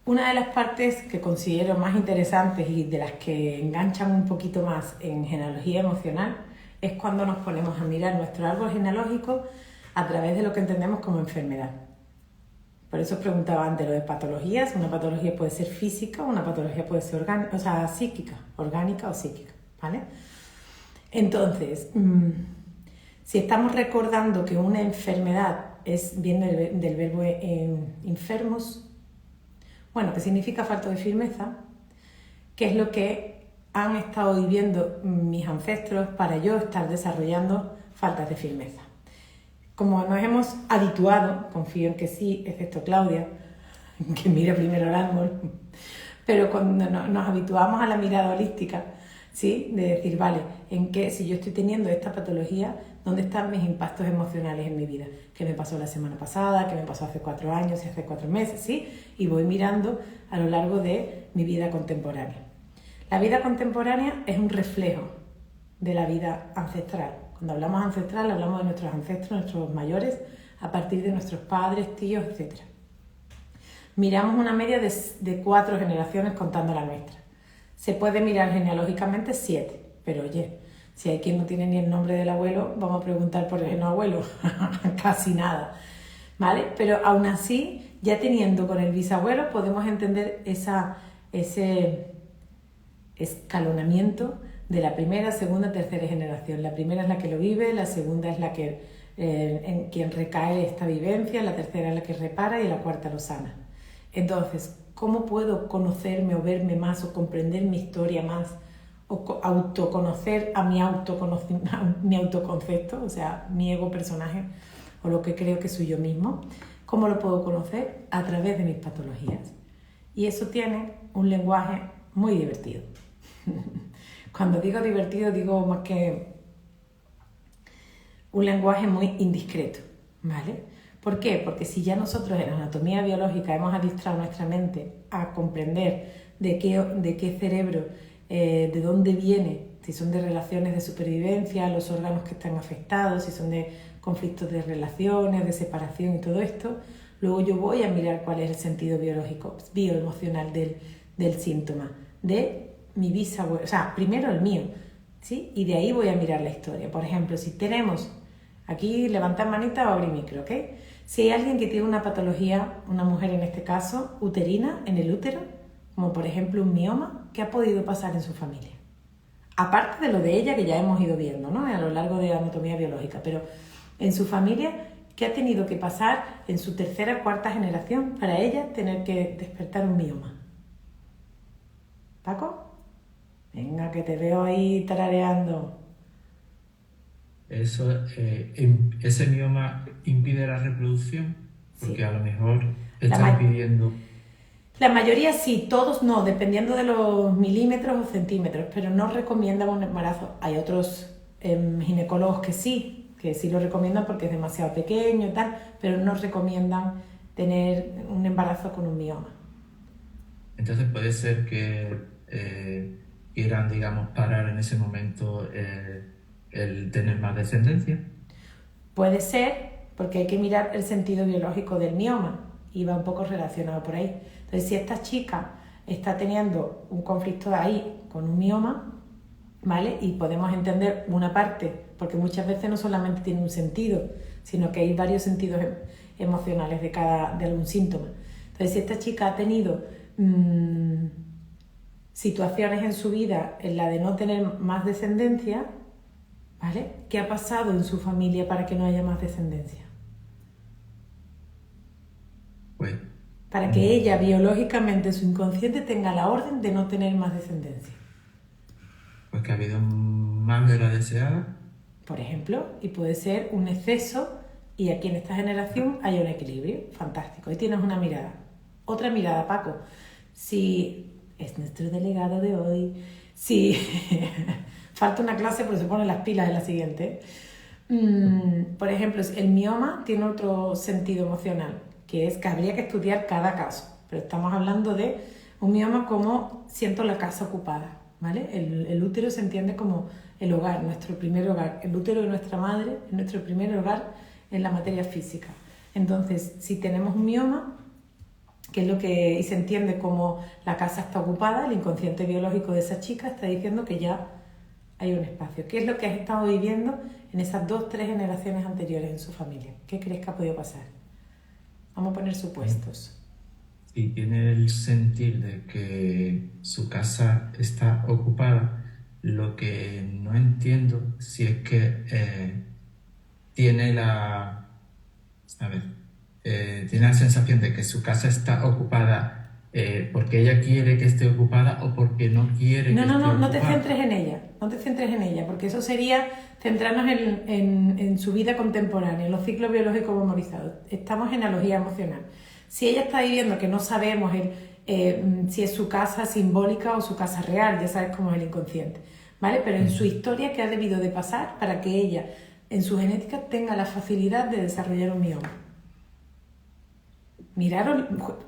Una de las partes que considero más interesantes y de las que enganchan un poquito más en genealogía emocional es cuando nos ponemos a mirar nuestro árbol genealógico a través de lo que entendemos como enfermedad. Por eso os preguntaba antes lo de patologías. Una patología puede ser física, una patología puede ser psíquica, orgánica o psíquica, ¿vale? Entonces, si estamos recordando que una enfermedad viene del verbo enfermos, bueno, que significa falta de firmeza, que es lo que han estado viviendo mis ancestros para yo estar desarrollando faltas de firmeza. Como nos hemos habituado, confío en que sí, excepto Claudia, que mira primero el árbol, pero cuando nos habituamos a la mirada holística, ¿sí? De decir, vale, si yo estoy teniendo esta patología, ¿dónde están mis impactos emocionales en mi vida? ¿Qué me pasó la semana pasada? ¿Qué me pasó hace 4 años y hace 4 meses? ¿Sí? Y voy mirando a lo largo de mi vida contemporánea. La vida contemporánea es un reflejo de la vida ancestral. Cuando hablamos ancestral, hablamos de nuestros ancestros, nuestros mayores, a partir de nuestros padres, tíos, etc. Miramos una media de 4 generaciones contando la nuestra. Se puede mirar genealógicamente 7, pero oye, si hay quien no tiene ni el nombre del abuelo, vamos a preguntar por el abuelo, casi nada, ¿vale? Pero aún así, ya teniendo con el bisabuelo, podemos entender ese escalonamiento de la primera, segunda, tercera generación. La primera es la que lo vive, la segunda es la que en quien recae esta vivencia, la tercera es la que repara y la cuarta lo sana. Entonces, ¿cómo puedo conocerme o verme más o comprender mi historia más o autoconocer a mi autoconcepto, o sea, mi ego personaje o lo que creo que soy yo mismo? ¿Cómo lo puedo conocer? A través de mis patologías. Y eso tiene un lenguaje muy divertido. Cuando digo divertido, digo más que un lenguaje muy indiscreto, ¿vale? ¿Por qué? Porque si ya nosotros en anatomía biológica hemos adiestrado nuestra mente a comprender de qué cerebro, de dónde viene, si son de relaciones de supervivencia, los órganos que están afectados, si son de conflictos de relaciones, de separación y todo esto, luego yo voy a mirar cuál es el sentido biológico, bioemocional del síntoma, de mi bisabuelo, o sea, primero el mío, ¿sí? Y de ahí voy a mirar la historia. Por ejemplo, si tenemos, aquí levantar manita o abrir micro, ¿ok? Si hay alguien que tiene una patología, una mujer en este caso, uterina, en el útero, como por ejemplo un mioma, ¿qué ha podido pasar en su familia? Aparte de lo de ella que ya hemos ido viendo, ¿no? A lo largo de la anatomía biológica, pero en su familia, ¿qué ha tenido que pasar en su tercera, cuarta generación para ella tener que despertar un mioma? ¿Paco? Venga, que te veo ahí tarareando. Ese mioma impide la reproducción, porque Sí. a lo mejor La, está ma impidiendo. la mayoría sí, todos no, dependiendo de los milímetros o centímetros, pero no recomiendan un embarazo. Hay otros ginecólogos que sí lo recomiendan porque es demasiado pequeño y tal, pero no recomiendan tener un embarazo con un mioma. Entonces puede ser que quieran, digamos, parar en ese momento el tener más descendencia. Puede ser, porque hay que mirar el sentido biológico del mioma y va un poco relacionado por ahí. Entonces, si esta chica está teniendo un conflicto ahí con un mioma, ¿vale? Y podemos entender una parte, porque muchas veces no solamente tiene un sentido, sino que hay varios sentidos emocionales de algún síntoma. Entonces, si esta chica ha tenido situaciones en su vida en la de no tener más descendencia, ¿vale? ¿Qué ha pasado en su familia para que no haya más descendencia? Pues, Para que ella biológicamente, su inconsciente, tenga la orden de no tener más descendencia. pues que ha habido más de la deseada. Por ejemplo, y puede ser un exceso y aquí en esta generación hay un equilibrio, fantástico. Ahí tienes una mirada. Otra mirada, Paco. Si es nuestro delegado de hoy, si falta una clase pero se ponen las pilas en la siguiente. Por ejemplo, el mioma tiene otro sentido emocional, que es que habría que estudiar cada caso, pero estamos hablando de un mioma como siento la casa ocupada, ¿vale? El útero se entiende como el hogar, nuestro primer hogar. El útero de nuestra madre es nuestro primer hogar en la materia física. Entonces, si tenemos un mioma, ¿Qué es lo que, y se entiende como la casa está ocupada, el inconsciente biológico de esa chica está diciendo que ya hay un espacio. ¿Qué es lo que has estado viviendo en esas 2-3 generaciones anteriores en su familia? ¿Qué crees que ha podido pasar? Vamos a poner supuestos. Sí, tiene el sentir de que su casa está ocupada. Lo que no entiendo si es que tiene la, a ver, tiene la sensación de que su casa está ocupada porque ella quiere que esté ocupada o porque no quiere que esté ocupada. No te centres en ella, no te centres en ella, porque eso sería centrarnos en su vida contemporánea, en los ciclos biológicos memorizados. Estamos en analogía emocional. Si ella está viviendo que no sabemos si es su casa simbólica o su casa real, ya sabes cómo es el inconsciente, ¿vale? Pero en su historia, ¿qué ha debido de pasar para que ella, en su genética, tenga la facilidad de desarrollar un mioma?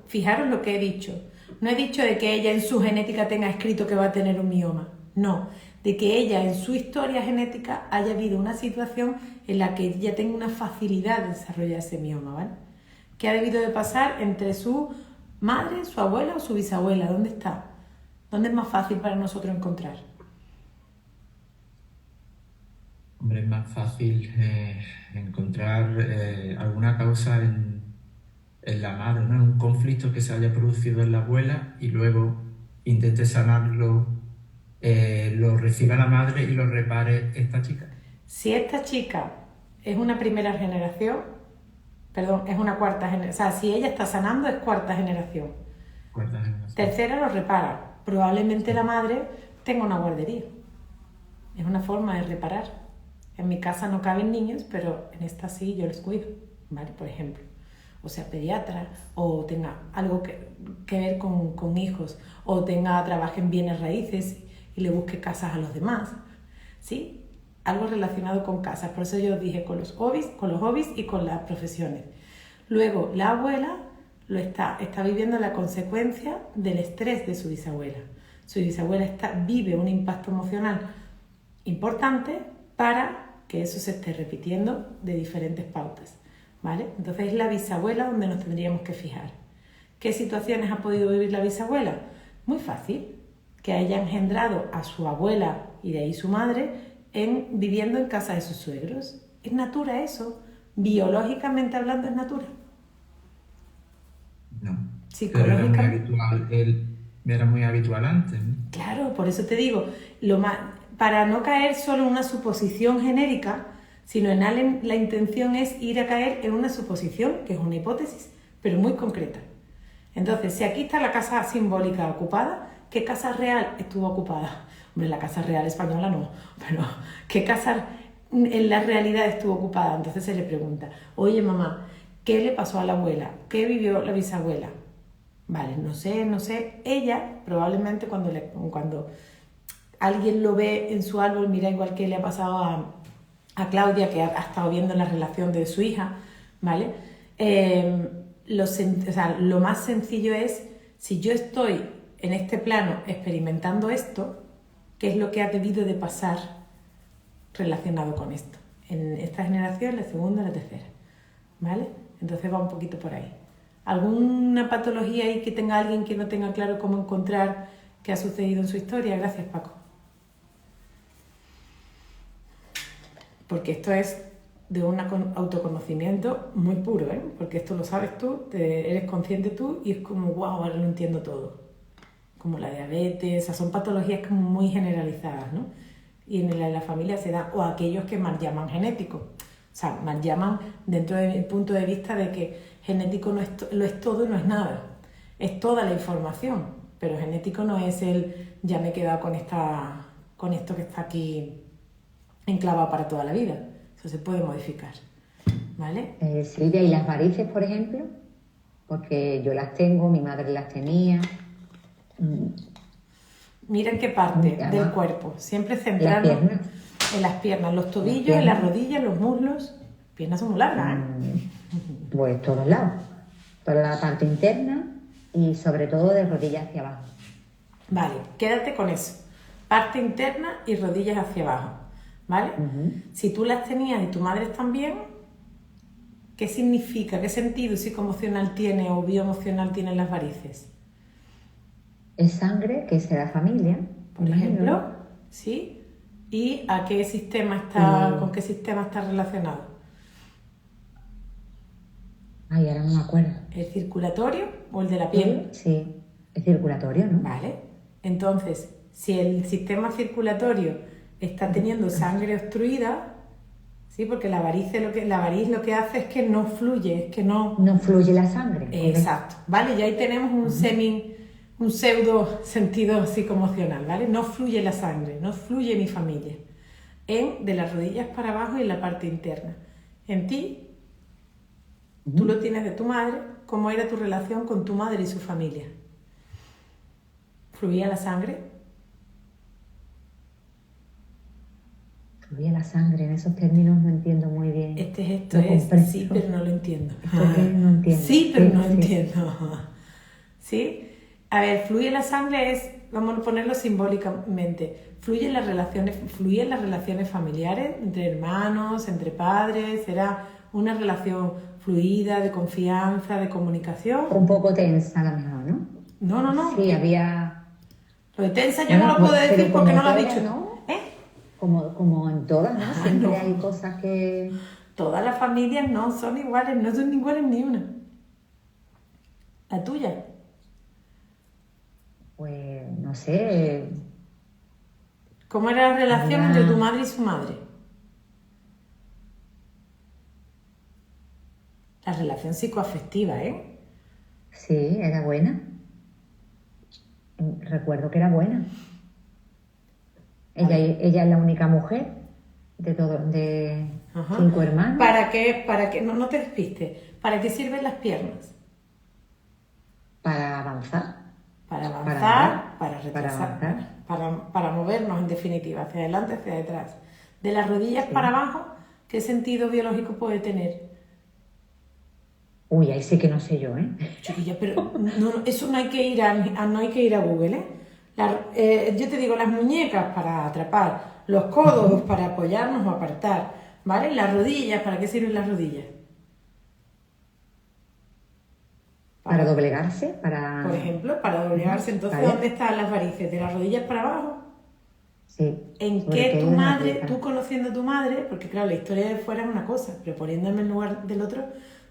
Fijaros lo que he dicho. No he dicho de que ella en su genética tenga escrito que va a tener un mioma. No, de que ella en su historia genética haya habido una situación en la que ella tenga una facilidad de desarrollar ese mioma, ¿vale? ¿Qué ha debido de pasar entre su madre, su abuela o su bisabuela? ¿Dónde está? ¿Dónde es más fácil para nosotros encontrar? Hombre, es más fácil encontrar alguna causa en la madre, ¿no? Un conflicto que se haya producido en la abuela y luego intente sanarlo, lo reciba la madre y lo repare esta chica. Si esta chica es una primera generación, perdón, es una cuarta generación, o sea, si ella está sanando es cuarta generación. Cuarta generación. Tercera lo repara. Probablemente la madre tenga una guardería. Es una forma de reparar. En mi casa no caben niños, pero en esta sí yo los cuido, ¿vale? Por ejemplo. O sea, pediatra, o tenga algo que ver con hijos, o trabaje en bienes raíces y le busque casas a los demás, ¿sí? Algo relacionado con casas. Por eso yo dije con los hobbies y con las profesiones. Luego, la abuela está viviendo la consecuencia del estrés de su bisabuela. Su bisabuela vive un impacto emocional importante para que eso se esté repitiendo de diferentes pautas, ¿vale? Entonces es la bisabuela donde nos tendríamos que fijar. ¿Qué situaciones ha podido vivir la bisabuela? Muy fácil, que haya engendrado a su abuela y de ahí su madre viviendo en casa de sus suegros. ¿Es natura eso? Biológicamente hablando, ¿es natura? No. Psicológicamente. Era muy habitual antes, ¿no? Claro, por eso te digo, para no caer solo en una suposición genérica, sino la intención es ir a caer en una suposición, que es una hipótesis, pero muy concreta. Entonces, si aquí está la casa simbólica ocupada, ¿qué casa real estuvo ocupada? Hombre, la casa real española no, pero ¿qué casa en la realidad estuvo ocupada? Entonces se le pregunta, oye mamá, ¿qué le pasó a la abuela? ¿Qué vivió la bisabuela? Vale, no sé. Ella probablemente cuando alguien lo ve en su árbol, mira igual que le ha pasado a Claudia, que ha estado viendo la relación de su hija, ¿vale? Lo más sencillo es, si yo estoy en este plano experimentando esto, ¿qué es lo que ha debido de pasar relacionado con esto? En esta generación, la segunda, la tercera, ¿vale? Entonces va un poquito por ahí. ¿Alguna patología ahí que tenga alguien que no tenga claro cómo encontrar qué ha sucedido en su historia? Gracias, Paco. Porque esto es de un autoconocimiento muy puro, ¿eh? Porque esto lo sabes tú, eres consciente tú y es como, wow, ahora lo entiendo todo. Como la diabetes, o sea, son patologías como muy generalizadas, ¿no? Y en la familia se da, o aquellos que más llaman genéticos. O sea, más llaman dentro del punto de vista de que genético lo es todo y no es nada. Es toda la información, pero genético no es ya me he quedado con esto que está aquí enclavado para toda la vida. Eso se puede modificar, ¿vale? Silvia, ¿y las varices, por ejemplo? Porque yo las tengo, mi madre las tenía. Mira en qué parte del cuerpo. Siempre centrarnos en las piernas, los tobillos, en las rodillas, los muslos. Piernas son muy largas, ¿eh? Pues todos lados. Toda la parte interna y sobre todo de rodillas hacia abajo. Vale, quédate con eso. Parte interna y rodillas hacia abajo, ¿vale? Si tú las tenías y tu madre también, ¿Qué significa, qué sentido psicoemocional tiene o bioemocional tienen las varices? Es sangre que es de la familia, Por imagino, ejemplo, ¿no? ¿sí? ¿Y a qué sistema está, Y- con qué sistema está relacionado? Ay, ahora no me acuerdo. ¿El circulatorio o el de la piel? Sí, es circulatorio, ¿no? Vale. Entonces, si el sistema circulatorio está teniendo sangre obstruida, ¿sí? Porque la variz lo que hace es que no fluye, es que no. No fluye la sangre. Exacto, ¿vale? Y ahí tenemos un pseudo sentido psicoemocional, ¿vale? No fluye la sangre, no fluye mi familia. De las rodillas para abajo y en la parte interna. En ti, tú lo tienes de tu madre, ¿cómo era tu relación con tu madre y su familia? ¿Fluía la sangre? Fluye la sangre, en esos términos no entiendo muy bien. Esto Lo es, comprendo. sí, pero no lo entiendo. Esto es que no entiendo. Sí, pero no Sí. entiendo. ¿Sí? A ver, fluye la sangre es, vamos a ponerlo simbólicamente, fluyen las relaciones familiares entre hermanos, entre padres, era una relación fluida, de confianza, de comunicación. Un poco tensa a lo mejor, ¿no? No. Sí, había... Lo de tensa yo Bueno, no lo puedo pero decir porque como no lo has todas, dicho. ¿no? ¿Eh? Como en todas, ¿no? Siempre no. hay cosas que... Todas las familias no son iguales ni una. La tuya. Pues, no sé, ¿Cómo era la relación había... entre tu madre y su madre? La relación psicoafectiva, ¿eh? Sí, era buena. Recuerdo que era buena. Ella es la única mujer de Ajá. 5 hermanos. ¿Para qué? No te despistes. ¿Para qué sirven las piernas? Para avanzar. Para Para avanzar, andar, para retrasar, avanzar. para movernos en definitiva, hacia adelante, hacia detrás. De las rodillas Sí. para abajo, ¿qué sentido biológico puede tener? Uy, ahí sí que no sé yo, ¿eh? Chiquilla, pero eso no hay que ir a Google, ¿eh? Yo te digo, las muñecas para atrapar, los codos para apoyarnos o apartar, ¿vale? Las rodillas, ¿para qué sirven las rodillas? Para doblegarse, para... Por ejemplo, para doblegarse. Entonces, Vale. ¿dónde están las varices? ¿De las rodillas para abajo? Sí. ¿En sobre qué todo tu en la madre, tierra. tú conociendo a tu madre, porque claro, la historia de fuera es una cosa, pero poniéndome en el lugar del otro,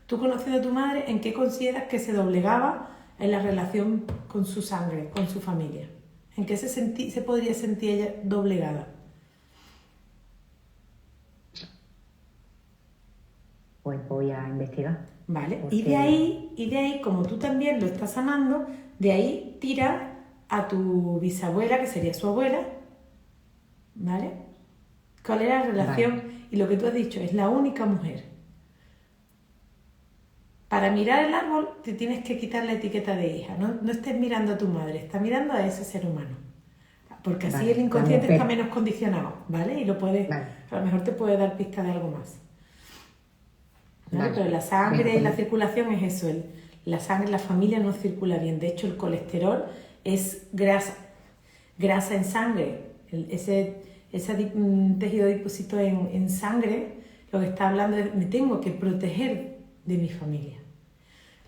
tú conociendo a tu madre, ¿en qué consideras que se doblegaba en la relación con su sangre, con su familia? ¿En qué se podría sentir ella doblegada? Pues voy a investigar. ¿Vale? Porque- Y de ahí, como tú también lo estás sanando, de ahí tira a tu bisabuela, que sería su abuela, ¿vale? ¿Cuál era la relación? Vale. Y lo que tú has dicho, es la única mujer. Para mirar el árbol te tienes que quitar la etiqueta de hija, no estés mirando a tu madre, estás mirando a ese ser humano. Porque así Vale, el inconsciente la está mujer. menos condicionado, ¿vale? Y lo puedes, Vale. a lo mejor te puede dar pista de algo más. ¿Vale? Vale. Pero la sangre Venga, y la pues. circulación es eso, la sangre, la familia no circula bien. De hecho, el colesterol es grasa en sangre. Ese tejido adiposo en sangre, lo que está hablando es, me tengo que proteger de mi familia.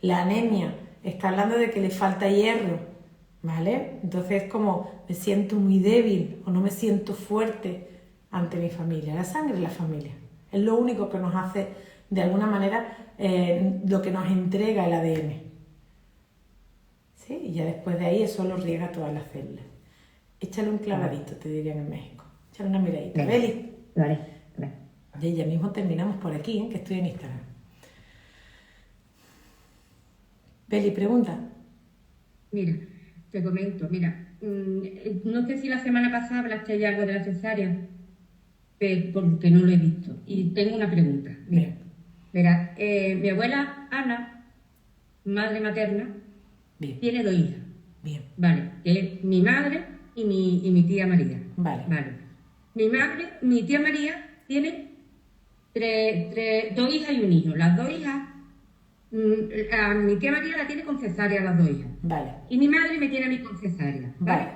La anemia está hablando de que le falta hierro, ¿vale? Entonces es como, me siento muy débil o no me siento fuerte ante mi familia. La sangre es la familia. Es lo único que nos hace, de alguna manera, lo que nos entrega el ADN. ¿Sí? Y ya después de ahí eso lo riega todas las células. Échale un clavadito, te dirían en México. Échale una miradita. Venga, Beli. lo haré. Venga. Y ya mismo terminamos por aquí, que estoy en Instagram. Beli, pregunta. Mira, te comento, no sé si la semana pasada hablaste ya algo de la cesárea, pero porque no lo he visto. Y tengo una pregunta. Mira, mi abuela Ana, madre materna, Bien, tiene 2 hijas, bien, ¿vale? Que es mi madre y mi tía María. vale. Mi tía María tiene 2 hijas y un hijo. Las 2 hijas, a mi tía María la tiene con cesárea las 2 hijas. Vale, Y mi madre me tiene a mí con cesárea. vale.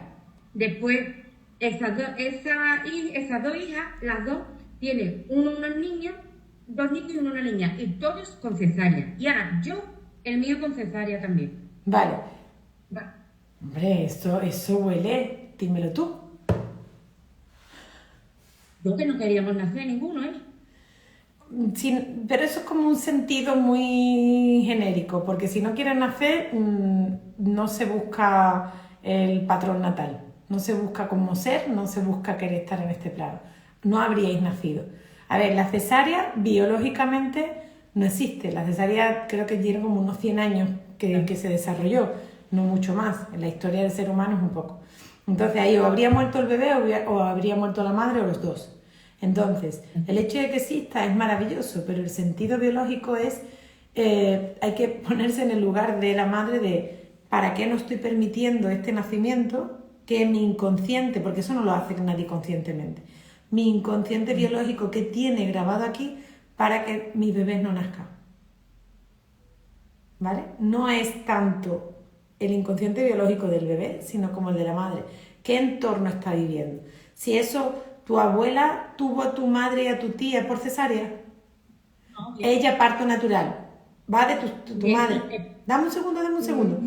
Después, esas dos hijas, las dos, tienen unos niños 2 niños y una niña, y todos con cesárea. Y ahora yo, el mío con cesárea también. Vale. Va. Hombre, eso huele. Dímelo tú. Yo que no queríamos nacer ninguno, ¿eh? Pero eso es como un sentido muy genérico, porque si no quieres nacer, no se busca el patrón natal, no se busca cómo ser, no se busca querer estar en este plano. No habríais nacido. A ver, la cesárea biológicamente no existe. La cesárea creo que tiene como unos 100 años que se desarrolló, no mucho más. En la historia del ser humano es un poco. Entonces ahí o habría muerto el bebé o habría muerto la madre o los dos. Entonces, el hecho de que exista es maravilloso, pero el sentido biológico es, hay que ponerse en el lugar de la madre de ¿para qué no estoy permitiendo este nacimiento? Que mi inconsciente, porque eso no lo hace nadie conscientemente, mi inconsciente biológico que tiene grabado aquí para que mis bebés no nazcan. ¿Vale? No es tanto el inconsciente biológico del bebé, sino como el de la madre. ¿Qué entorno está viviendo? Si eso... ¿Tu abuela tuvo a tu madre y a tu tía por cesárea? No, Ella parto natural. Va de tu bien, madre. bien. Dame un segundo.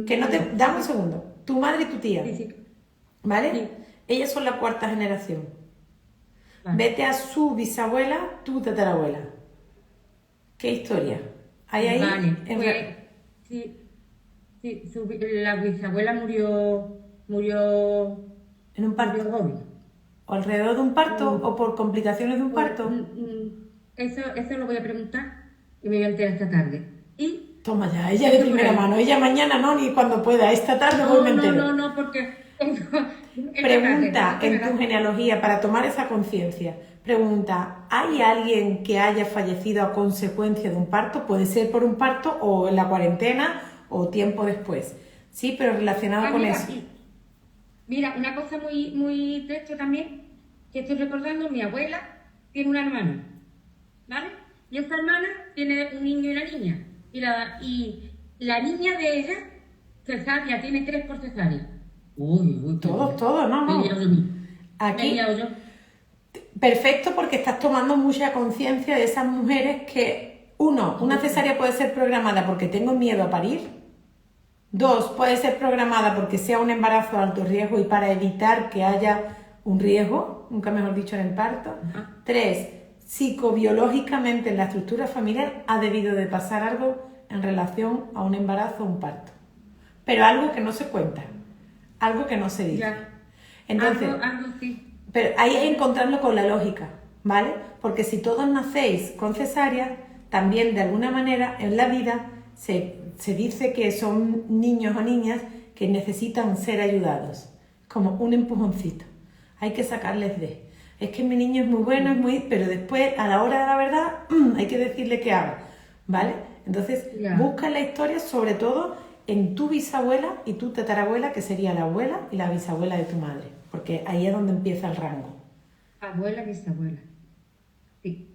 Que no te... Dame un segundo. Tu madre y tu tía. Sí. ¿Vale? Sí. Ellas son la cuarta generación. Vale. Vete a su bisabuela, tu tatarabuela. ¿Qué historia? ¿Hay ahí? Vale, En pues, re- sí, la bisabuela murió ¿En un parto? joven. ¿O alrededor de un parto? ¿O por complicaciones de un parto? Eso lo voy a preguntar y me voy a enterar esta tarde. Y Toma ya, ella de primera mano. Ella mañana no, ni cuando pueda. Esta tarde voy y me entero. no, porque Pregunta en tu genealogía para tomar esa conciencia. Pregunta, ¿hay alguien que haya fallecido a consecuencia de un parto? Puede ser por un parto o en la cuarentena o tiempo después. Sí, pero relacionado con mira, eso. mira, una cosa muy de esto también, que estoy recordando, mi abuela tiene una hermana, ¿vale? Y esta hermana tiene un niño y una niña. Y la niña de ella, cesárea, tiene 3 por cesárea. Uy, Todos, no. Me he liado yo. Aquí, Me he liado yo. perfecto, porque estás tomando mucha conciencia de esas mujeres que, uno, una cesárea puede ser programada porque tengo miedo a parir. 2, puede ser programada porque sea un embarazo de alto riesgo y para evitar que haya un riesgo, nunca mejor dicho, en el parto. 3, psicobiológicamente en la estructura familiar ha debido de pasar algo en relación a un embarazo o un parto. Pero algo que no se cuenta, algo que no se dice. Ya. Entonces, Algo sí. pero hay que encontrarlo con la lógica, ¿vale? Porque si todos nacéis con cesárea, también de alguna manera en la vida se dice que son niños o niñas que necesitan ser ayudados, como un empujoncito. Hay que sacarles de. Es que mi niño es muy bueno, pero después, a la hora de la verdad, hay que decirle que haga, ¿vale? Entonces, Ya. busca la historia, sobre todo en tu bisabuela y tu tatarabuela, que sería la abuela y la bisabuela de tu madre, porque ahí es donde empieza el rango. Abuela, bisabuela. Sí.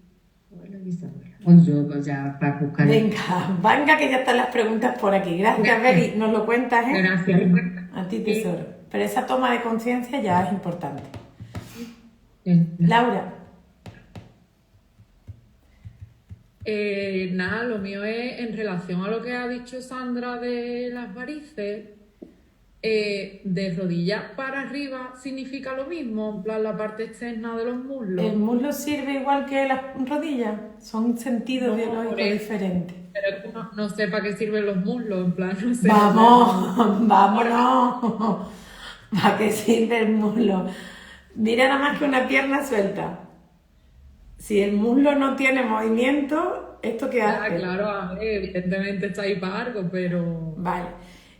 Abuela, bisabuela. Pues yo, pues ya, para buscar. Venga, que ya están las preguntas por aquí. Gracias, Beli. Nos lo cuentas, ¿eh? Gracias. A ti, tesoro. Pero esa toma de conciencia ya es importante. Sí. Laura, Nada, lo mío es en relación a lo que ha dicho Sandra de las varices, de rodillas para arriba significa lo mismo, en plan la parte externa de los muslos. ¿el muslo sirve igual que las rodillas? Son sentidos No, biológicos por eso. diferentes. Pero es que no sé para qué sirven los muslos, en plan, no sé. Vámonos. ¿Para qué sirve el muslo? Mira nada más que una pierna suelta. Si el muslo no tiene movimiento, ¿esto qué hace? Claro, a ver, evidentemente está ahí para algo, pero... Vale.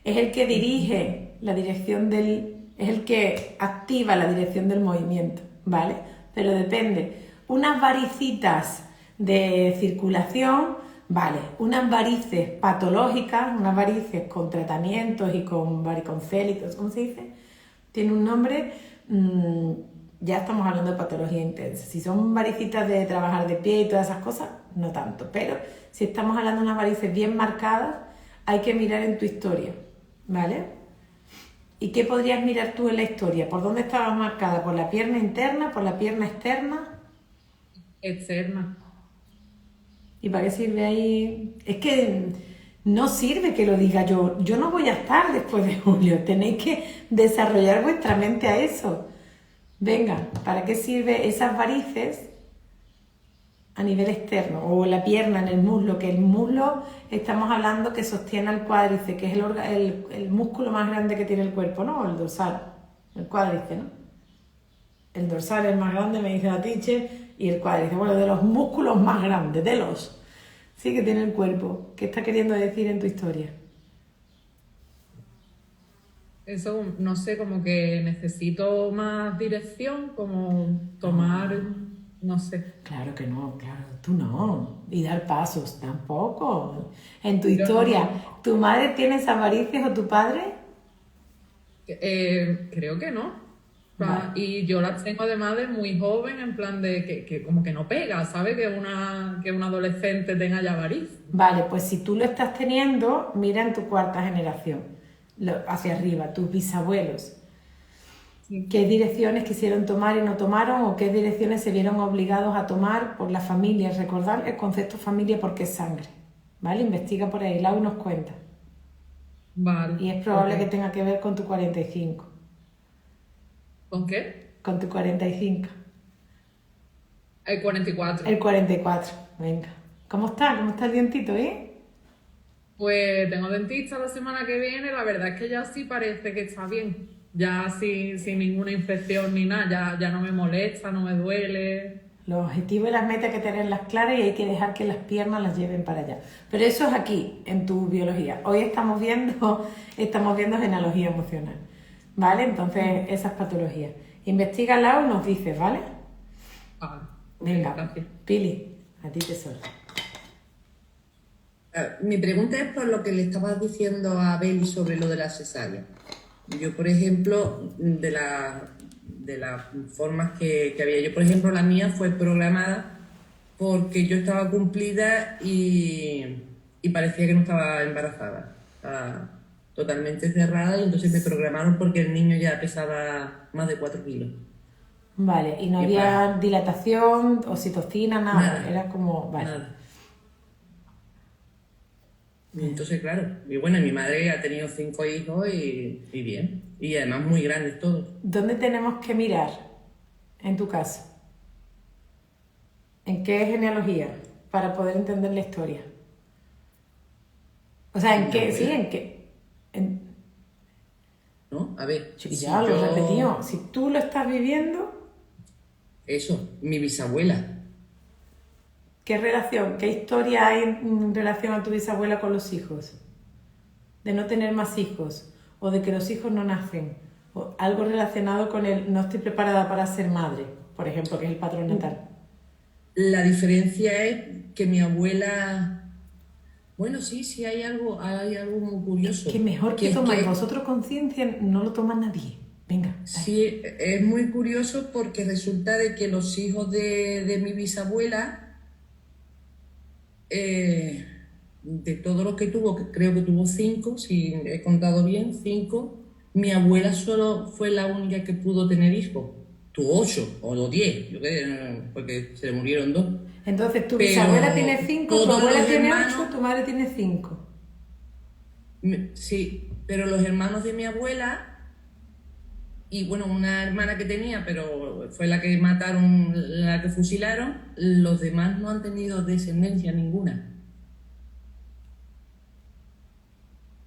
Es el que dirige la dirección es el que activa la dirección del movimiento, ¿vale? Pero depende. Unas varicitas de circulación, vale. Unas varices patológicas, unas varices con tratamientos y con variconcélitos, ¿cómo se dice? Tiene un nombre, ya estamos hablando de patología intensa. Si son varicitas de trabajar de pie y todas esas cosas, no tanto. Pero si estamos hablando de unas varices bien marcadas, hay que mirar en tu historia, ¿vale? ¿Y qué podrías mirar tú en la historia? ¿Por dónde estabas marcada? ¿Por la pierna interna? ¿Por la pierna externa? Externa. ¿Y para qué sirve ahí? Es que no sirve que lo diga yo. Yo no voy a estar después de julio. Tenéis que desarrollar vuestra mente a eso. Venga, ¿para qué sirve esas varices a nivel externo? O la pierna en el muslo, que el muslo estamos hablando que sostiene al cuádriceps, que es el músculo más grande que tiene el cuerpo, ¿no? O el dorsal, el cuádriceps, ¿no? El dorsal es el más grande, me dice la teacher, y el cuádriceps, bueno, de los músculos más grandes, sí que tiene el cuerpo. ¿Qué está queriendo decir en tu historia? Eso, no sé, como que necesito más dirección, como tomar, no sé. Claro que no, claro, tú no. Y dar pasos tampoco. En tu Yo historia, no. ¿tu madre tiene esas varices o tu padre? Creo que no. Vale. Y yo las tengo además de muy joven, en plan de que como que no pega, ¿sabes? Que una adolescente tenga ya varices. Vale, pues si tú lo estás teniendo, mira en tu cuarta generación, hacia arriba, tus bisabuelos. Sí. ¿Qué direcciones quisieron tomar y no tomaron o qué direcciones se vieron obligados a tomar por la familia? Recordar el concepto familia porque es sangre, ¿vale? Investiga por ahí, Lau nos cuenta. Vale. Y es probable Ok. que tenga que ver con tu 45. ¿Con qué? Con tu 45. El 44. El 44, venga. ¿Cómo está? ¿Cómo está el dientito, Pues tengo dentista la semana que viene, la verdad es que ya sí parece que está bien. Ya sin ninguna infección ni nada, ya no me molesta, no me duele. Los objetivos y las metas hay que tenerlas claras y hay que dejar que las piernas las lleven para allá. Pero eso es aquí, en tu biología. Hoy estamos viendo genealogía emocional, ¿vale? Entonces, esas patologías. Investígalas o nos dices, ¿vale? Ah, Venga, gracias. Pili, a ti te solo. Mi pregunta es por lo que le estabas diciendo a Beli sobre lo de la cesárea. Yo, por ejemplo, de las formas que había, yo, por ejemplo, la mía fue programada porque yo estaba cumplida y parecía que no estaba embarazada. Estaba totalmente cerrada y entonces me programaron porque el niño ya pesaba más de 4 kilos. Vale, y no Y había dilatación, oxitocina, nada. Nada. Era como, vale. Nada. Y entonces, claro, y bueno, mi madre ha tenido 5 hijos y bien, y además muy grandes todos. ¿Dónde tenemos que mirar en tu caso? ¿En qué genealogía? Para poder entender la historia. O sea, ¿en Mi qué? abuela. Sí, ¿en qué? ¿No? A ver, Sí, si ya lo he yo- repetido. Si tú lo estás viviendo, Eso, mi bisabuela. ¿qué relación, qué historia hay en relación a tu bisabuela con los hijos? De no tener más hijos, o de que los hijos no nacen, o algo relacionado con el no estoy preparada para ser madre, por ejemplo, que es el patrón natal. La diferencia es que mi abuela... Bueno, sí, hay algo muy curioso. Que mejor que es tomáis que- vosotros conciencia, no lo toma nadie. Venga, dale. Sí, es muy curioso porque resulta de que los hijos de mi bisabuela, de todos los que tuvo, que creo que tuvo 5, si he contado bien, 5, mi abuela solo fue la única que pudo tener hijos. Tuvo 8 o 10, yo creo, porque se le murieron 2. Entonces, tu Pero bisabuela tiene 5, tu todos abuela los tiene hermanos- 8, tu madre tiene 5. Sí, pero los hermanos de mi abuela y bueno, una hermana que tenía, pero fue la que mataron, la que fusilaron, los demás no han tenido descendencia ninguna.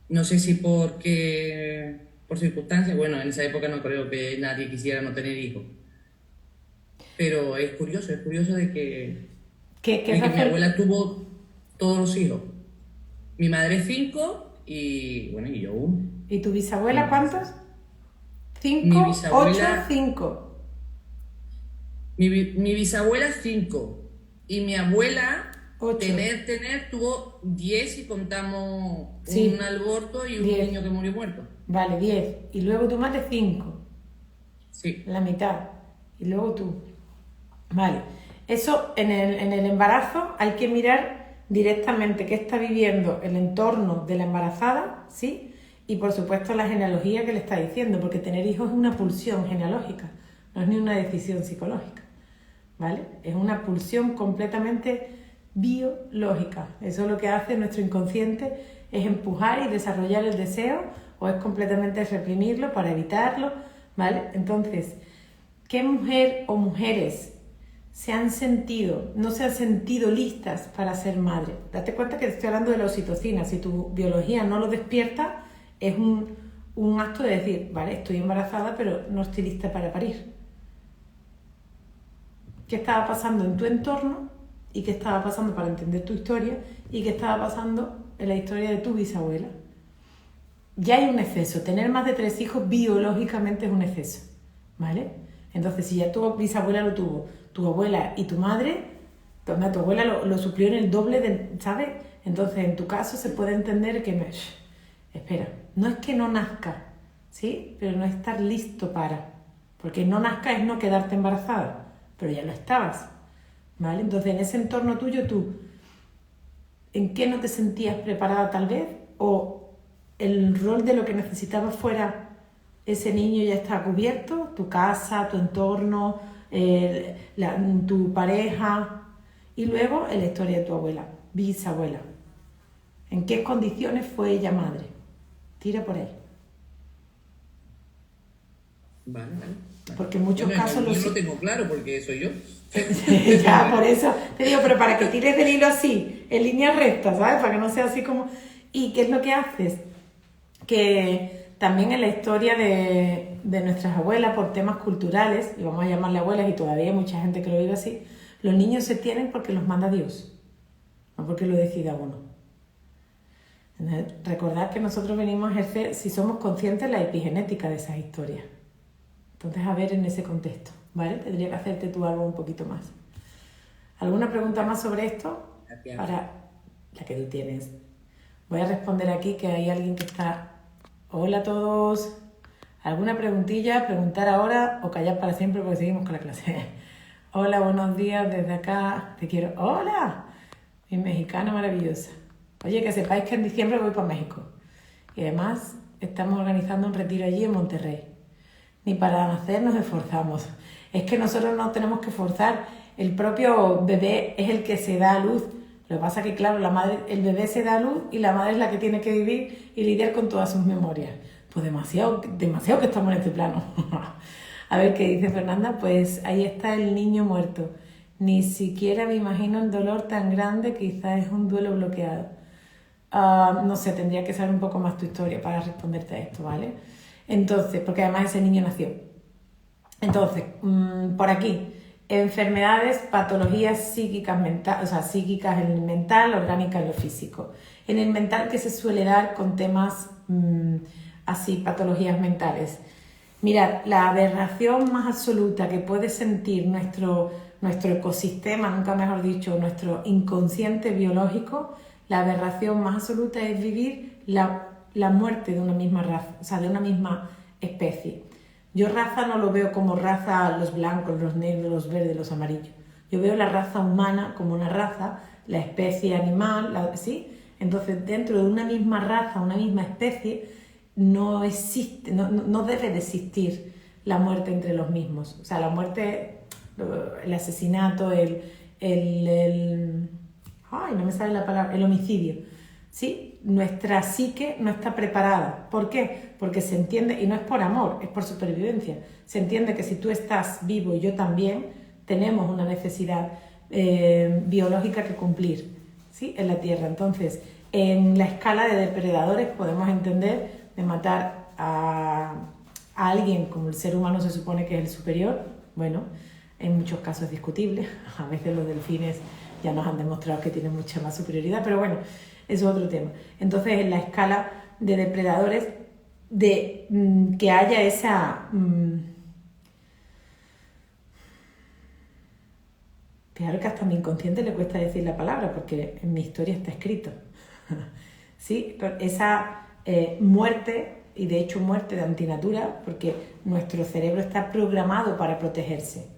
No sé si por circunstancias, bueno, en esa época no creo que nadie quisiera no tener hijos. Pero es curioso de que, ¿Qué de que mi razón? abuela tuvo todos los hijos. Mi madre 5 y bueno, y yo 1. ¿Y tu bisabuela cuántos? Mi 5, 8, bisabuela- 5. Mi bisabuela 5 y mi abuela 8. tener tuvo 10 y contamos Sí. un aborto y un 10. niño que murió muerto. Vale, 10. Y luego tu madre 5. Sí. La mitad. Y luego tú. Vale. Eso en el embarazo hay que mirar directamente qué está viviendo el entorno de la embarazada, ¿sí? Y por supuesto la genealogía que le está diciendo, porque tener hijos es una pulsión genealógica, no es ni una decisión psicológica, ¿vale? Es una pulsión completamente biológica. Eso lo que hace nuestro inconsciente es empujar y desarrollar el deseo, o es completamente reprimirlo para evitarlo, ¿vale? Entonces, ¿qué mujer o mujeres no se han sentido listas para ser madre? Date cuenta que estoy hablando de la oxitocina. Si tu biología no lo despierta, es un acto de decir, vale, estoy embarazada, pero no estoy lista para parir. ¿Qué estaba pasando en tu entorno? ¿Y qué estaba pasando para entender tu historia? ¿Y qué estaba pasando en la historia de tu bisabuela? Ya hay un exceso. Tener más de 3 hijos biológicamente es un exceso, ¿vale? Entonces, si ya tu bisabuela lo tuvo, tu abuela y tu madre, tu abuela lo suplió en el doble, ¿sabes? Entonces, en tu caso se puede entender que, espera, no es que no nazca, ¿sí? Pero no estar listo para. Porque no nazca es no quedarte embarazada, pero ya lo estabas, ¿vale? Entonces, en ese entorno tuyo, tú, ¿en qué no te sentías preparada tal vez? ¿O el rol de lo que necesitabas fuera ese niño ya está cubierto? Tu casa, tu entorno, tu pareja, y luego en la historia de tu abuela, bisabuela. ¿En qué condiciones fue ella madre? Tira por ahí. Vale. Porque en muchos casos... Yo lo tengo claro porque soy yo. Ya, por eso te digo, pero para que tires del hilo así, en línea recta, ¿sabes? Para que no sea así como... ¿Y qué es lo que haces? Que también en la historia de nuestras abuelas, por temas culturales, y vamos a llamarle abuelas, y todavía hay mucha gente que lo vive así, los niños se tienen porque los manda Dios, no porque lo decida uno. Recordad que nosotros venimos a ejercer, si somos conscientes, la epigenética de esas historias. Entonces, a ver en ese contexto, ¿vale? Tendría que hacerte tú algo un poquito más. ¿Alguna pregunta más sobre esto? Para la que tú tienes. Voy a responder aquí que hay alguien que está... Hola a todos. ¿Alguna preguntilla? Preguntar ahora o callar para siempre porque seguimos con la clase. Hola, buenos días desde acá. Te quiero... ¡Hola! Mi mexicana maravillosa. Oye, que sepáis que en diciembre voy para México. Y además estamos organizando un retiro allí en Monterrey. Ni para nacer nos esforzamos. Es que nosotros no tenemos que forzar. El propio bebé es el que se da a luz. Lo que pasa es que, claro, el bebé se da a luz y la madre es la que tiene que vivir y lidiar con todas sus memorias. Pues demasiado que estamos en este plano. A ver qué dice Fernanda. Pues ahí está el niño muerto. Ni siquiera me imagino el dolor tan grande, quizás es un duelo bloqueado. No sé, tendría que saber un poco más tu historia para responderte a esto, ¿vale? Entonces, porque además ese niño nació. Entonces, por aquí, enfermedades, patologías psíquicas, psíquicas en el mental, orgánicas en lo físico. En el mental, ¿qué se suele dar con temas así, patologías mentales? Mirad, la aberración más absoluta que puede sentir nuestro ecosistema, nunca mejor dicho, nuestro inconsciente biológico, la aberración más absoluta es vivir la muerte de una misma raza, o sea, de una misma especie. Yo raza no lo veo como raza los blancos, los negros, los verdes, los amarillos. Yo veo la raza humana como una raza, la especie animal, ¿sí? Entonces, dentro de una misma raza, una misma especie, no existe, no debe de existir la muerte entre los mismos. O sea, la muerte, el asesinato, no me sale la palabra, el homicidio, ¿sí? Nuestra psique no está preparada. ¿Por qué? Porque se entiende, y no es por amor, es por supervivencia, se entiende que si tú estás vivo y yo también, tenemos una necesidad biológica que cumplir, ¿sí? En la Tierra. Entonces, en la escala de depredadores podemos entender de matar a alguien como el ser humano se supone que es el superior. Bueno, en muchos casos es discutible, a veces los delfines ya nos han demostrado que tienen mucha más superioridad, pero bueno, eso es otro tema. Entonces, en la escala de depredadores, que haya esa... Fijaros que hasta a mi inconsciente le cuesta decir la palabra, porque en mi historia está escrito. ¿Sí? Esa muerte, y de hecho muerte de antinatura, porque nuestro cerebro está programado para protegerse,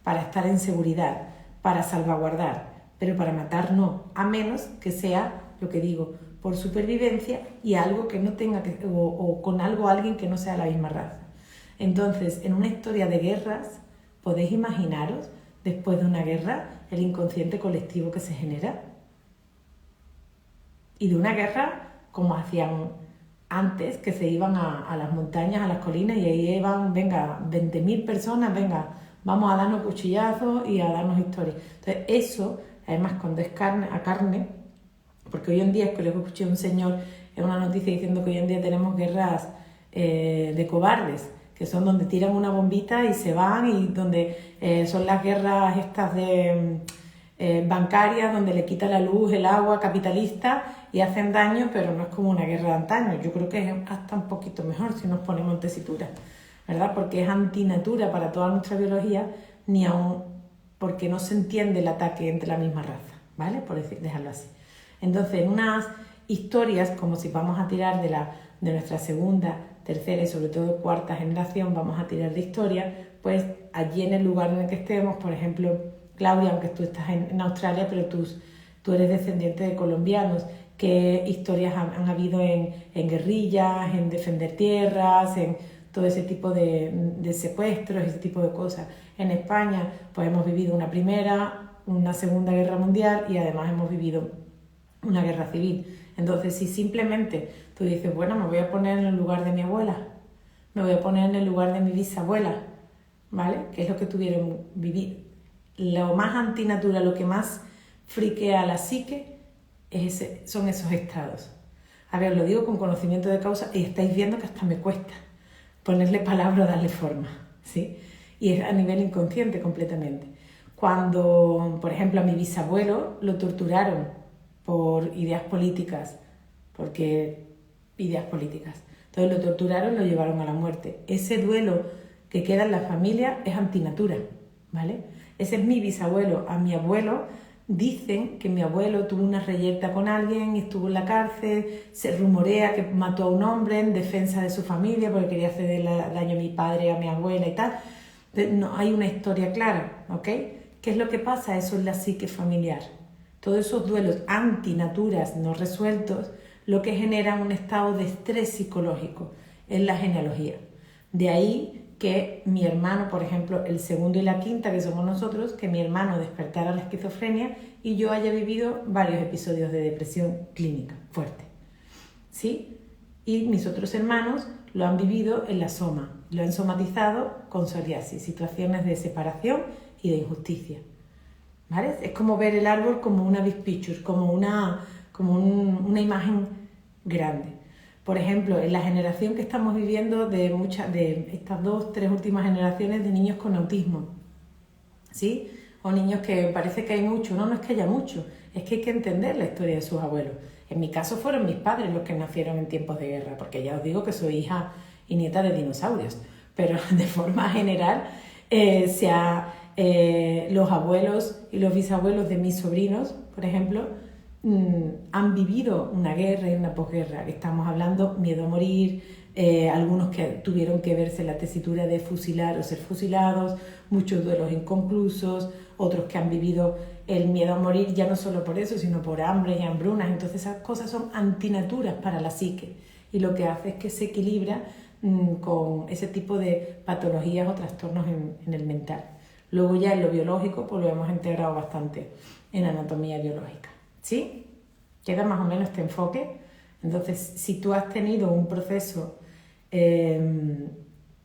para estar en seguridad, para salvaguardar, pero para matar no, a menos que sea, lo que digo, por supervivencia y algo que no tenga que, o con alguien que no sea la misma raza. Entonces, en una historia de guerras, podéis imaginaros después de una guerra, el inconsciente colectivo que se genera. Y de una guerra como hacían antes, que se iban a las montañas, a las colinas, y ahí iban, venga, 20.000 personas, venga, vamos a darnos cuchillazos y a darnos historias. Entonces eso, además cuando es carne a carne, porque hoy en día, es que luego escuché a un señor en una noticia diciendo que hoy en día tenemos guerras de cobardes, que son donde tiran una bombita y se van, y donde son las guerras estas de bancarias, donde le quita la luz, el agua, capitalista, y hacen daño, pero no es como una guerra de antaño. Yo creo que es hasta un poquito mejor si nos ponemos en tesitura, ¿verdad? Porque es antinatura para toda nuestra biología, ni aún porque no se entiende el ataque entre la misma raza, ¿vale? Por dejarlo así. Entonces, en unas historias, como si vamos a tirar de nuestra segunda, tercera y sobre todo cuarta generación, vamos a tirar de historia, pues allí en el lugar en el que estemos, por ejemplo, Claudia, aunque tú estás en Australia, pero tú eres descendiente de colombianos, ¿qué historias han habido en guerrillas, en defender tierras, en todo ese tipo de secuestros, ese tipo de cosas? En España, pues hemos vivido una primera, una segunda guerra mundial y además hemos vivido una guerra civil. Entonces, si simplemente tú dices, bueno, me voy a poner en el lugar de mi abuela, me voy a poner en el lugar de mi bisabuela, ¿vale? Que es lo que tuvieron vivir. Lo más antinatura, lo que más friquea a la psique son esos estados. A ver, lo digo con conocimiento de causa y estáis viendo que hasta me cuesta ponerle palabra o darle forma, ¿sí? Y es a nivel inconsciente completamente. Cuando, por ejemplo, a mi bisabuelo lo torturaron por ideas políticas, entonces lo torturaron, lo llevaron a la muerte. Ese duelo que queda en la familia es antinatura, ¿vale? Ese es mi bisabuelo. A mi abuelo dicen que mi abuelo tuvo una reyerta con alguien y estuvo en la cárcel, se rumorea que mató a un hombre en defensa de su familia porque quería hacer daño a mi padre, a mi abuela y tal. No hay una historia clara, ¿ok? ¿Qué es lo que pasa? Eso es la psique familiar. Todos esos duelos antinaturas no resueltos, lo que generan un estado de estrés psicológico en la genealogía. De ahí que mi hermano, por ejemplo, el segundo y la quinta, que somos nosotros, que mi hermano despertara la esquizofrenia y yo haya vivido varios episodios de depresión clínica fuerte, ¿sí? Y mis otros hermanos lo han vivido en la soma, lo han somatizado con psoriasis, situaciones de separación y de injusticia, ¿vale? Es como ver el árbol como una big picture, como una imagen grande. Por ejemplo, en la generación que estamos viviendo de estas 2, 3 últimas generaciones de niños con autismo, ¿sí? O niños que parece que hay mucho. No es que haya mucho, es que hay que entender la historia de sus abuelos. En mi caso fueron mis padres los que nacieron en tiempos de guerra, porque ya os digo que soy hija y nieta de dinosaurios, pero de forma general los abuelos y los bisabuelos de mis sobrinos, por ejemplo, han vivido una guerra y una posguerra. Estamos hablando miedo a morir, algunos que tuvieron que verse la tesitura de fusilar o ser fusilados, muchos duelos inconclusos, otros que han vivido el miedo a morir ya no solo por eso, sino por hambre y hambrunas. Entonces esas cosas son antinaturas para la psique y lo que hace es que se equilibra con ese tipo de patologías o trastornos en el mental. Luego ya en lo biológico pues lo hemos integrado bastante en anatomía biológica. ¿Sí? Queda más o menos este enfoque. Entonces, si tú has tenido un proceso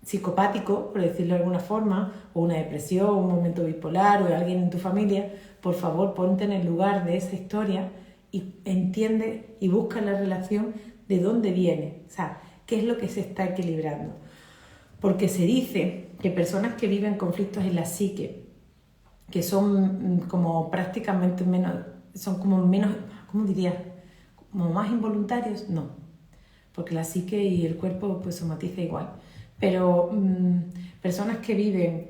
psicopático, por decirlo de alguna forma, o una depresión, un momento bipolar, o alguien en tu familia, por favor, ponte en el lugar de esa historia y entiende y busca la relación de dónde viene, o sea, qué es lo que se está equilibrando. Porque se dice que personas que viven conflictos en la psique, que son como prácticamente menos, son como menos, ¿cómo diría? Como más involuntarios, no, porque la psique y el cuerpo pues somatiza igual, pero personas que viven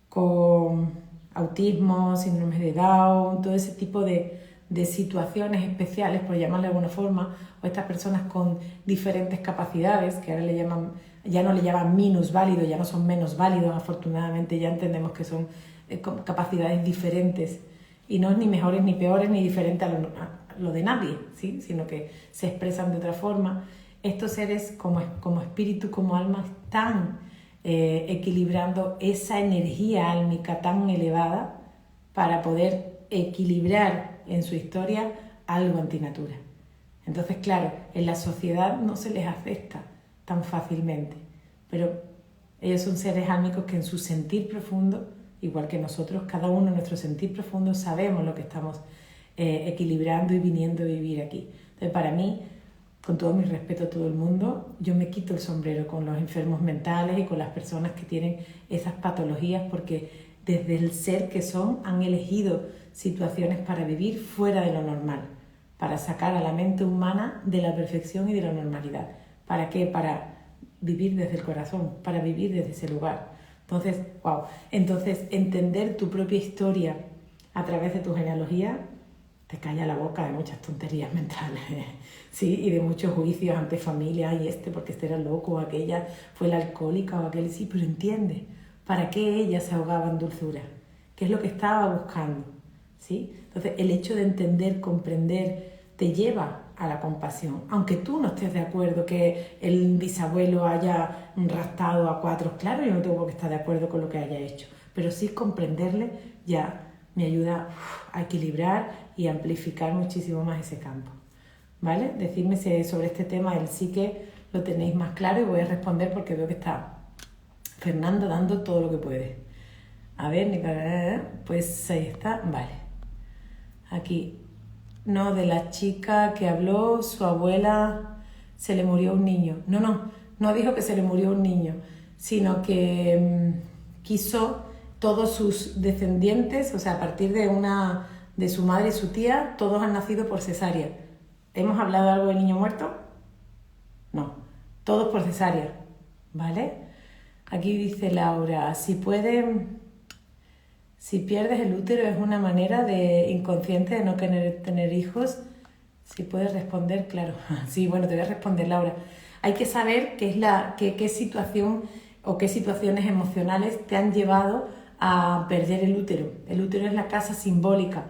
con autismo, síndrome de Down, todo ese tipo de situaciones especiales, por llamarle de alguna forma, o estas personas con diferentes capacidades, que ahora ya no le llaman minusválidos, ya no son menos válidos, afortunadamente ya entendemos que son capacidades diferentes, y no es ni mejores ni peores ni diferentes a lo de nadie, ¿sí? Sino que se expresan de otra forma. Estos seres como espíritu, como alma, están equilibrando esa energía álmica tan elevada, para poder equilibrar en su historia algo antinatura. Entonces, claro, en la sociedad no se les acepta tan fácilmente, pero ellos son seres álmicos que en su sentir profundo, igual que nosotros, cada uno en nuestro sentir profundo sabemos lo que estamos equilibrando y viniendo a vivir aquí. Entonces, para mí, con todo mi respeto a todo el mundo, yo me quito el sombrero con los enfermos mentales y con las personas que tienen esas patologías, porque desde el ser que son han elegido situaciones para vivir fuera de lo normal, para sacar a la mente humana de la perfección y de la normalidad. ¿Para qué? Para vivir desde el corazón, para vivir desde ese lugar. Entonces, wow. Entonces, entender tu propia historia a través de tu genealogía te calla la boca de muchas tonterías mentales, ¿sí? Y de muchos juicios ante familia, y porque este era loco, o aquella fue la alcohólica, o aquel sí, pero entiende, ¿para qué ella se ahogaba en dulzura? ¿Qué es lo que estaba buscando? ¿Sí? Entonces, el hecho de entender, comprender, te lleva a la compasión. Aunque tú no estés de acuerdo que el bisabuelo haya raptado a 4, claro, yo no tengo que estar de acuerdo con lo que haya hecho, pero sí comprenderle ya me ayuda a equilibrar y amplificar muchísimo más ese campo. ¿Vale? Decidme si sobre este tema el sí que lo tenéis más claro, y voy a responder porque veo que está Fernanda dando todo lo que puede. A ver, pues ahí está, vale. Aquí, no, de la chica que habló, su abuela se le murió un niño. No dijo que se le murió un niño, sino que quiso todos sus descendientes, o sea, a partir de su madre y su tía, todos han nacido por cesárea. ¿Hemos hablado algo de niño muerto? No, todos por cesárea, ¿vale? Aquí dice Laura, si pierdes el útero es una manera de inconsciente de no tener hijos. Si puedes responder, claro. Sí, bueno, te voy a responder, Laura. Hay que saber qué situación o qué situaciones emocionales te han llevado a perder el útero. El útero es la casa simbólica,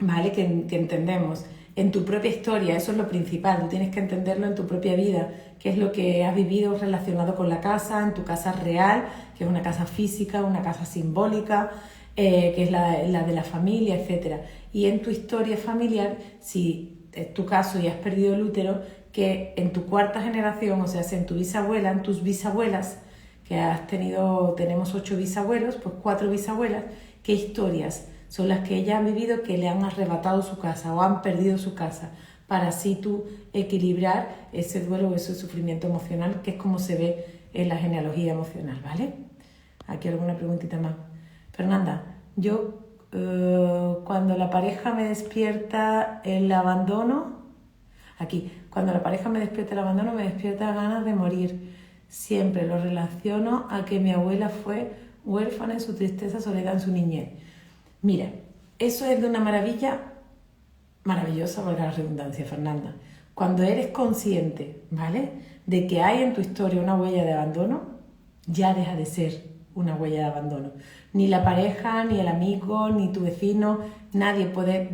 ¿vale? Que entendemos. En tu propia historia, eso es lo principal. Tú tienes que entenderlo en tu propia vida, qué es lo que has vivido relacionado con la casa, en tu casa real, que es una casa física, una casa simbólica, que es la de la familia, etc. Y en tu historia familiar, si es tu caso y has perdido el útero, que en tu 4ª generación, o sea, en tu bisabuela, en tus bisabuelas, que tenemos 8 bisabuelos, pues 4 bisabuelas, ¿qué historias son las que ellas han vivido que le han arrebatado su casa o han perdido su casa? Para así tú equilibrar ese duelo o ese sufrimiento emocional, que es como se ve en la genealogía emocional, ¿vale? Aquí alguna preguntita más. Fernanda, yo cuando la pareja me despierta el abandono, cuando la pareja me despierta el abandono, me despierta ganas de morir. Siempre lo relaciono a que mi abuela fue huérfana en su tristeza, soledad en su niñez. Mira, eso es de una maravillosa, valga la redundancia, Fernanda. Cuando eres consciente, ¿vale?, de que hay en tu historia una huella de abandono, ya deja de ser una huella de abandono. Ni la pareja, ni el amigo, ni tu vecino, nadie puede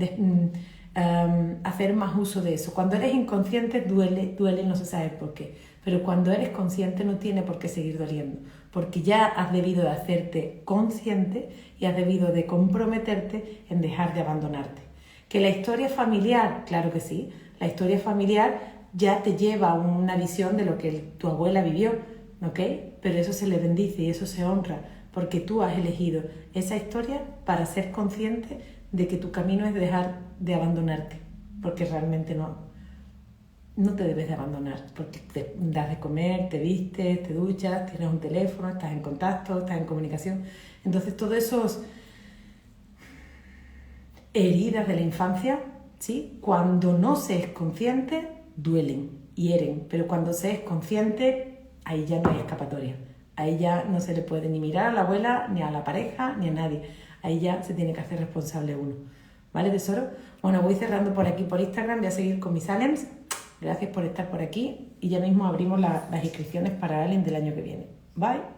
hacer más uso de eso. Cuando eres inconsciente duele y no se sabe por qué. Pero cuando eres consciente no tiene por qué seguir doliendo, porque ya has debido de hacerte consciente y has debido de comprometerte en dejar de abandonarte. ¿Que la historia familiar? Claro que sí. La historia familiar ya te lleva a una visión de lo que tu abuela vivió, ¿ok? Pero eso se le bendice y eso se honra, porque tú has elegido esa historia para ser consciente de que tu camino es dejar de abandonarte, porque realmente no te debes de abandonar, porque te das de comer, te vistes, te duchas, tienes un teléfono, estás en contacto, estás en comunicación. Entonces, todos esos heridas de la infancia, ¿sí?, cuando no se es consciente, duelen, hieren, pero cuando se es consciente, ahí ya no hay escapatoria. Ahí ya no se le puede ni mirar a la abuela, ni a la pareja, ni a nadie. Ahí ya se tiene que hacer responsable uno. ¿Vale, tesoro? Bueno, voy cerrando por aquí por Instagram, voy a seguir con mis aliens. Gracias por estar por aquí y ya mismo abrimos las inscripciones para Alien del año que viene. Bye.